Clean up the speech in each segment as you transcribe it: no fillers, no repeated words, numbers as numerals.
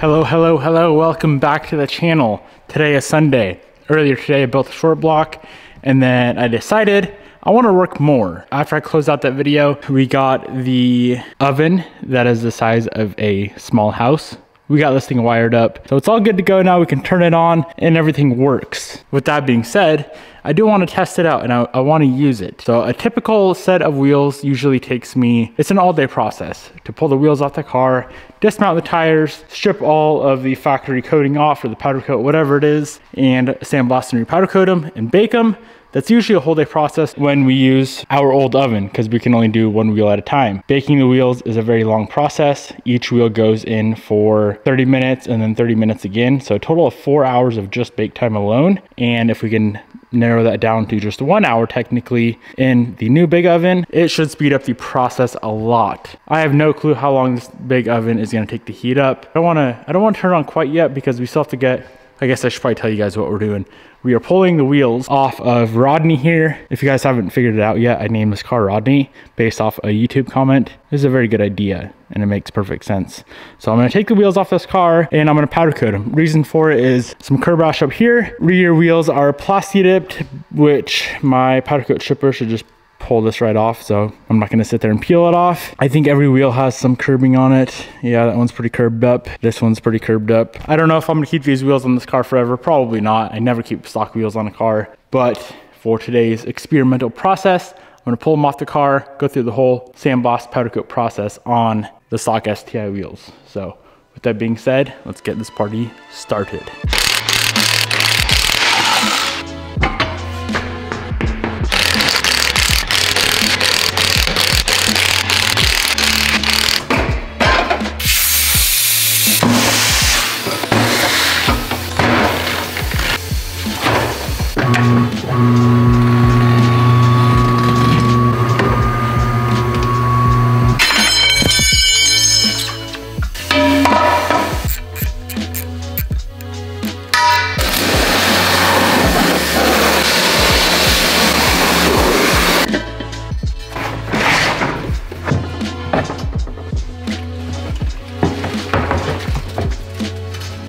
Hello, welcome back to the channel. Today is Sunday. Earlier today I built a short block and then I decided I want to work more. After I closed out that video, we got the oven that is the size of a small house. We got this thing wired up, so it's all good to go now. We can turn it on and everything works. With that being said, I do want to test it out and I want to use it. So a typical set of wheels usually takes me, it's an all-day process to pull the wheels off the car, dismount the tires, strip all of the factory coating off or the powder coat, whatever it is, and sandblast and repowder coat them and bake them. That's usually a whole day process when we use our old oven because we can only do one wheel at a time. Baking the wheels is a very long process. Each wheel goes in for 30 minutes and then 30 minutes again. So a total of 4 hours of just bake time alone. And if we can narrow that down to just 1 hour technically in the new big oven, it should speed up the process a lot. I have no clue how long this big oven is gonna take to heat up. I don't wanna turn it on quite yet because we still have to get, I guess I should probably tell you guys what we're doing. We are pulling the wheels off of Rodney here. If you guys haven't figured it out yet, I named this car Rodney based off a YouTube comment. This is a very good idea and it makes perfect sense. So I'm gonna take the wheels off this car and I'm gonna powder coat them. Reason for it is some curb rash up here. Rear wheels are plasti dipped, which my powder coat stripper should just pull this right off, so I'm not gonna sit there and peel it off. I think every wheel has some curbing on it. Yeah, that one's pretty curbed up. This one's pretty curbed up. I don't know if I'm gonna keep these wheels on this car forever. Probably not. I never keep stock wheels on a car. But for today's experimental process, I'm gonna pull them off the car, go through the whole sandblast powder coat process on the stock STI wheels. So with that being said, let's get this party started.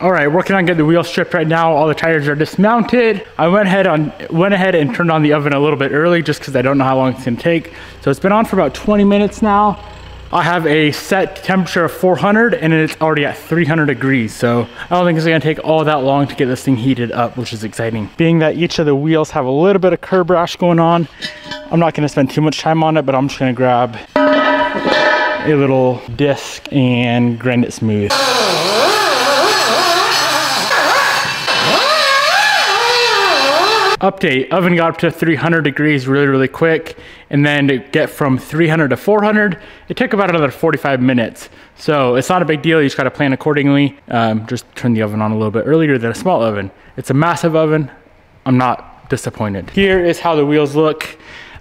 All right, working on getting the wheel stripped right now. All the tires are dismounted. I went ahead and turned on the oven a little bit early just because I don't know how long it's gonna take. So it's been on for about 20 minutes now. I have a set temperature of 400 and it's already at 300 degrees. So I don't think it's gonna take all that long to get this thing heated up, which is exciting. Being that each of the wheels have a little bit of curb rash going on, I'm not gonna spend too much time on it, but I'm just gonna grab a little disc and grind it smooth. Update, oven got up to 300 degrees really quick, and then to get from 300 to 400, it took about another 45 minutes. So it's not a big deal, you just gotta plan accordingly. Just turn the oven on a little bit earlier than a small oven. It's a massive oven, I'm not disappointed. Here is how the wheels look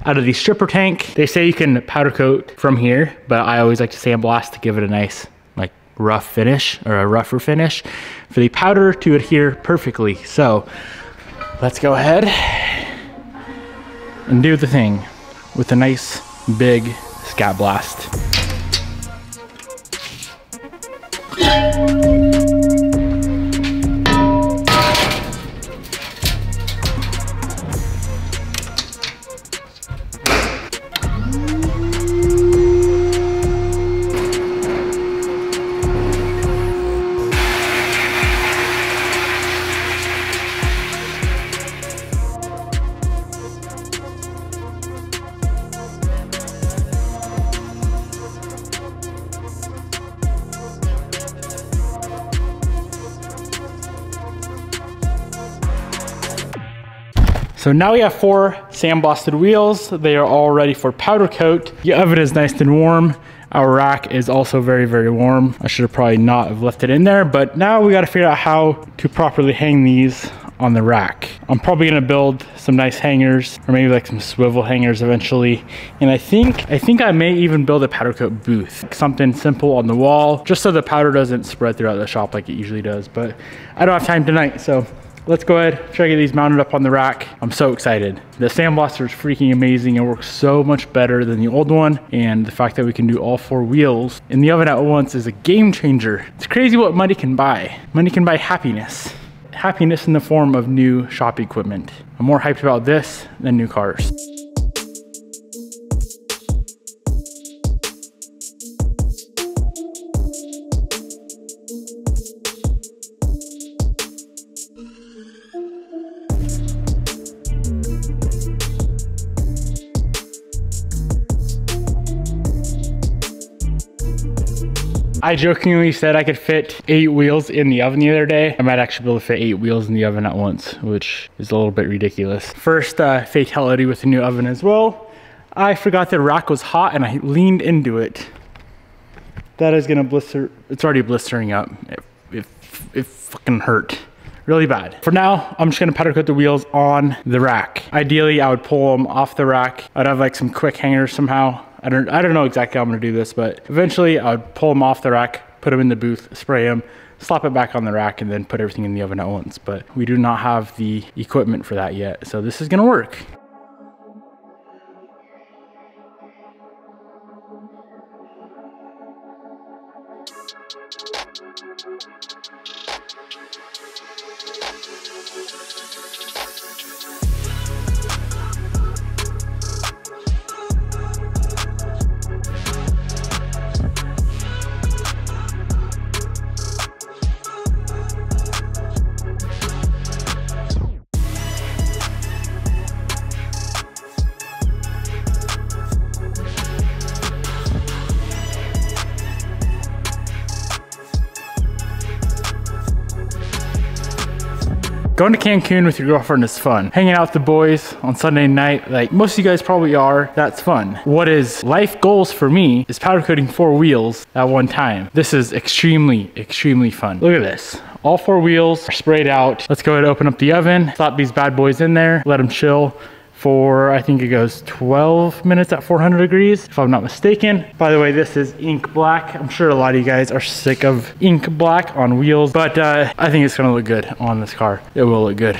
out of the stripper tank. They say you can powder coat from here, but I always like to sandblast to give it a nice like rough finish, or a rougher finish, for the powder to adhere perfectly. So let's go ahead and do the thing with a nice big scat blast. So now we have 4 sandblasted wheels. They are all ready for powder coat. The oven is nice and warm. Our rack is also very warm. I should have probably not have left it in there, but now we got to figure out how to properly hang these on the rack. I'm probably gonna build some nice hangers, or maybe like some swivel hangers eventually. And I think I may even build a powder coat booth. Something simple on the wall, just so the powder doesn't spread throughout the shop like it usually does. But I don't have time tonight, so let's go ahead, try to get these mounted up on the rack. I'm so excited. The sandblaster is freaking amazing. It works so much better than the old one. And the fact that we can do all 4 wheels in the oven at once is a game changer. It's crazy what money can buy. Money can buy happiness. Happiness in the form of new shop equipment. I'm more hyped about this than new cars. I jokingly said I could fit 8 wheels in the oven the other day. I might actually be able to fit 8 wheels in the oven at once, which is a little bit ridiculous. First fatality with the new oven as well. I forgot the rack was hot and I leaned into it. That is gonna blister. It's already blistering up. It fucking hurt really bad. For now, I'm just gonna powder coat the wheels on the rack. Ideally, I would pull them off the rack. I'd have like some quick hangers somehow. I don't know exactly how I'm gonna do this, but eventually I would pull them off the rack, put them in the booth, spray them, slap it back on the rack, and then put everything in the oven at once. But we do not have the equipment for that yet, so this is gonna work. Going to Cancun with your girlfriend is fun. Hanging out with the boys on Sunday night, like most of you guys probably are, that's fun. What is life goals for me is powder coating 4 wheels at one time. This is extremely, extremely fun. Look at this. All 4 wheels are sprayed out. Let's go ahead and open up the oven, slap these bad boys in there, let them chill for, I think it goes 12 minutes at 400 degrees, if I'm not mistaken. By the way, this is ink black. I'm sure a lot of you guys are sick of ink black on wheels, but I think it's gonna look good on this car. It will look good.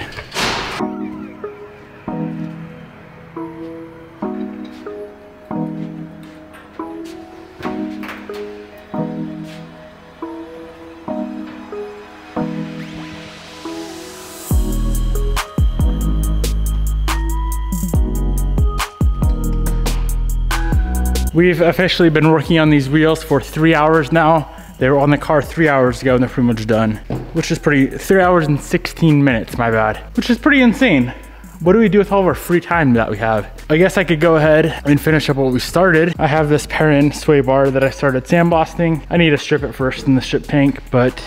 We've officially been working on these wheels for 3 hours now. They were on the car 3 hours ago and they're pretty much done, which is 3 hours and 16 minutes, my bad, which is pretty insane. What do we do with all of our free time that we have? I guess I could go ahead and finish up what we started. I have this Perrin sway bar that I started sandblasting. I need to strip it first in the strip tank, but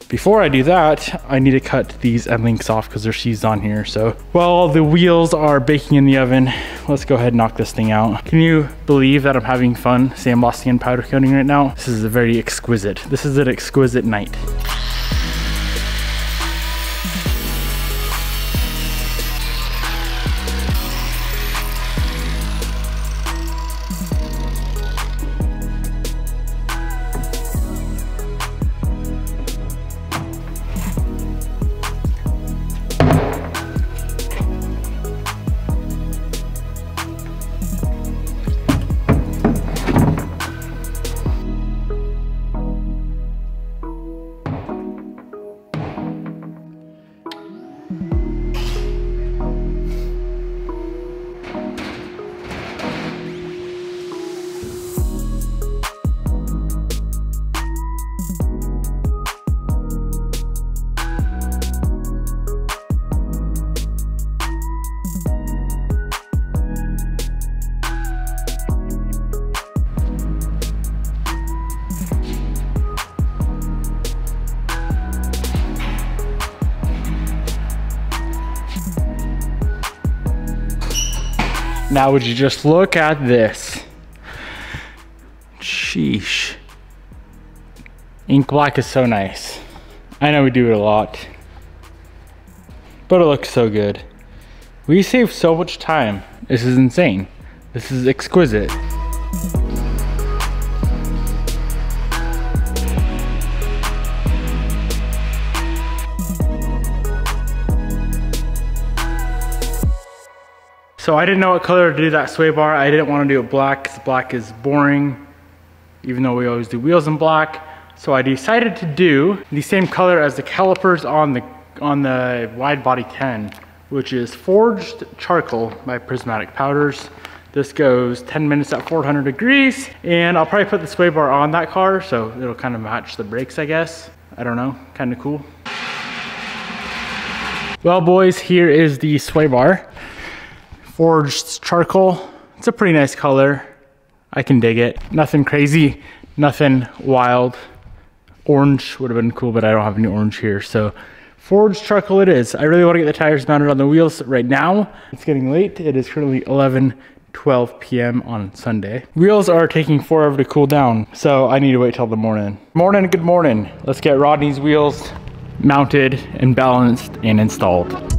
before I do that, I need to cut these end links off because they're seized on here. So while the wheels are baking in the oven, let's go ahead and knock this thing out. Can you believe that I'm having fun sandblasting and powder coating right now? This is this is an exquisite night. Now would you just look at this? Sheesh. Ink black is so nice. I know we do it a lot, but it looks so good. We save so much time. This is insane. This is exquisite. So I didn't know what color to do that sway bar. I didn't want to do it black because black is boring, even though we always do wheels in black. So I decided to do the same color as the calipers on the wide body 10, which is Forged Charcoal by Prismatic Powders. This goes 10 minutes at 400 degrees, and I'll probably put the sway bar on that car so it'll kind of match the brakes, I guess. I don't know, kind of cool. Well, boys, here is the sway bar. Forged Charcoal. It's a pretty nice color. I can dig it. Nothing crazy, nothing wild. Orange would have been cool, but I don't have any orange here. So Forged Charcoal it is. I really want to get the tires mounted on the wheels right now. It's getting late. It is currently 11:12 p.m. on Sunday. Wheels are taking forever to cool down, so I need to wait till the morning. Good morning. Let's get Rodney's wheels mounted and balanced and installed.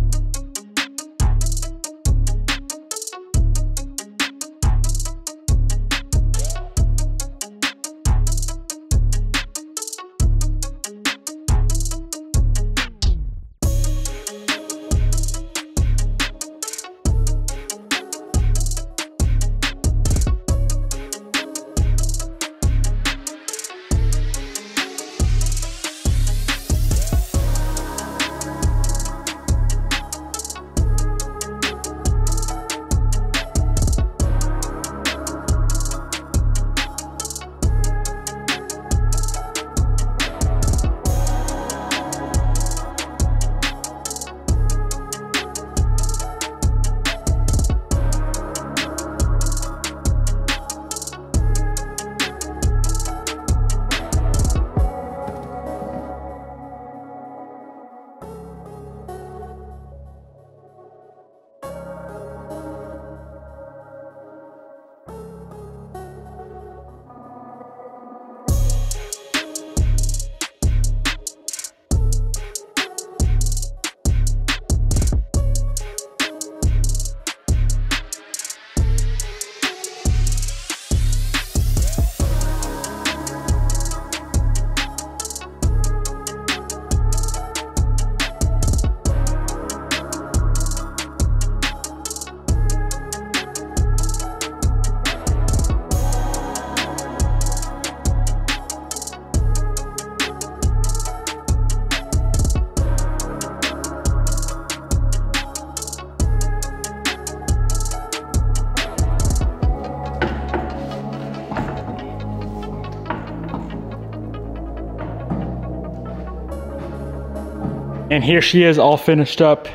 And here she is all finished up.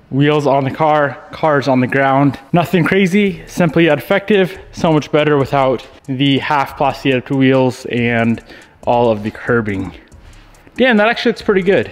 Wheels on the car, cars on the ground. Nothing crazy, simply yet effective. So much better without the half plastic wheels and all of the curbing. Damn, that actually looks pretty good.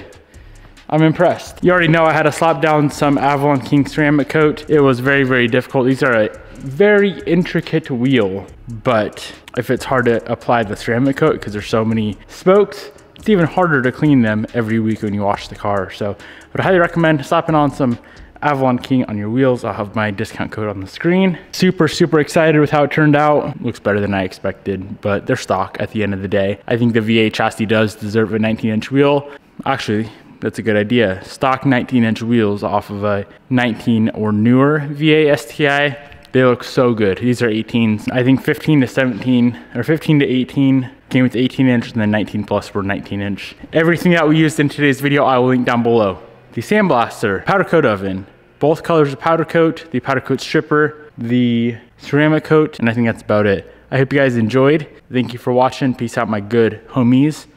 I'm impressed. You already know I had to slap down some Avalon King ceramic coat. It was very, very difficult. These are a very intricate wheel, but if it's hard to apply the ceramic coat because there's so many spokes, it's even harder to clean them every week when you wash the car. So I would highly recommend slapping on some Avalon King on your wheels. I'll have my discount code on the screen. Super, super excited with how it turned out. Looks better than I expected, but they're stock at the end of the day. I think the VA chassis does deserve a 19-inch wheel. Actually, that's a good idea. Stock 19-inch wheels off of a 19 or newer VA STI. They look so good. These are 18s. I think 15 to 17 or 15 to 18 came with 18-inch, and then 19 plus were 19-inch. Everything that we used in today's video, I will link down below. The sandblaster, powder coat oven, both colors of powder coat, the powder coat stripper, the ceramic coat, and I think that's about it. I hope you guys enjoyed. Thank you for watching. Peace out, my good homies.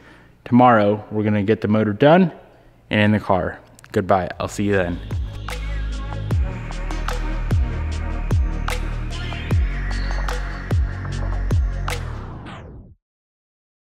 Tomorrow, we're gonna get the motor done and in the car. Goodbye, I'll see you then.